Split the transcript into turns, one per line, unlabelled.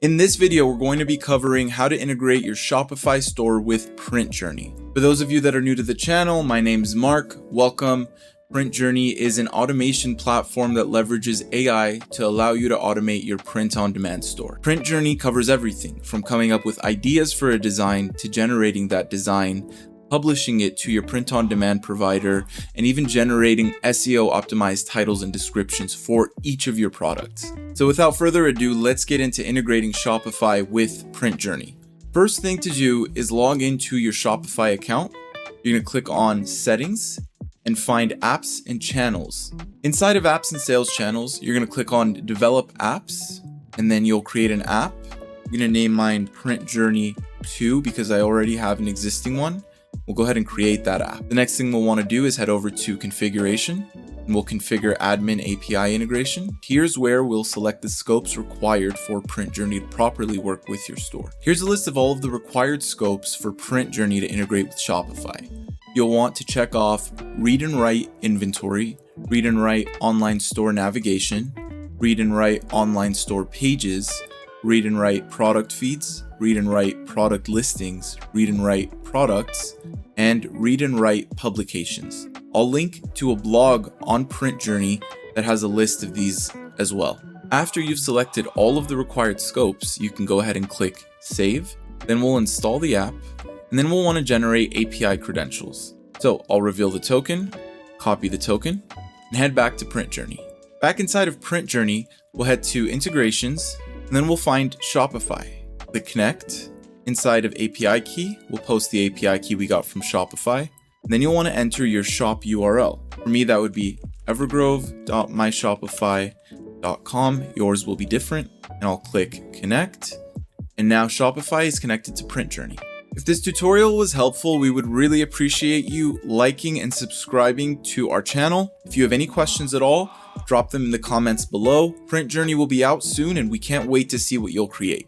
In this video, we're going to be covering how to integrate your Shopify store with PrintJourney. For those of you that are new to the channel, my name's Mark. Welcome. PrintJourney is an automation platform that leverages AI to allow you to automate your print-on-demand store. PrintJourney covers everything from coming up with ideas for a design to generating that design, publishing it to your print-on-demand provider, and even generating SEO-optimized titles and descriptions for each of your products. So without further ado, let's get into integrating Shopify with PrintJourney. First thing to do is log into your Shopify account. You're going to click on Settings and find Apps and Channels. Inside of Apps and Sales Channels, you're going to click on Develop Apps, and then you'll create an app. I'm going to name mine PrintJourney 2 because I already have an existing one. We'll go ahead and create that app. The next thing we'll want to do is head over to Configuration, and we'll configure Admin API integration. Here's where we'll select the scopes required for PrintJourney to properly work with your store. Here's a list of all of the required scopes for PrintJourney to integrate with Shopify. You'll want to check off Read and Write Inventory, Read and Write Online Store Navigation, Read and Write Online Store Pages, Read and Write Product Feeds, Read and Write Product Listings, Read and Write Products, and Read and Write Publications. I'll link to a blog on PrintJourney that has a list of these as well. After you've selected all of the required scopes, you can go ahead and click Save. Then we'll install the app, and then we'll want to generate API credentials. So I'll reveal the token, copy the token, and head back to PrintJourney. Back inside of PrintJourney, we'll head to Integrations, and then we'll find Shopify. Click Connect. Inside of API key, we'll post the API key we got from Shopify. And then you'll want to enter your shop URL. For me, that would be evergrove.myshopify.com. Yours will be different. And I'll click Connect. And now Shopify is connected to PrintJourney. If this tutorial was helpful, we would really appreciate you liking and subscribing to our channel. If you have any questions at all, drop them in the comments below. PrintJourney will be out soon, and we can't wait to see what you'll create.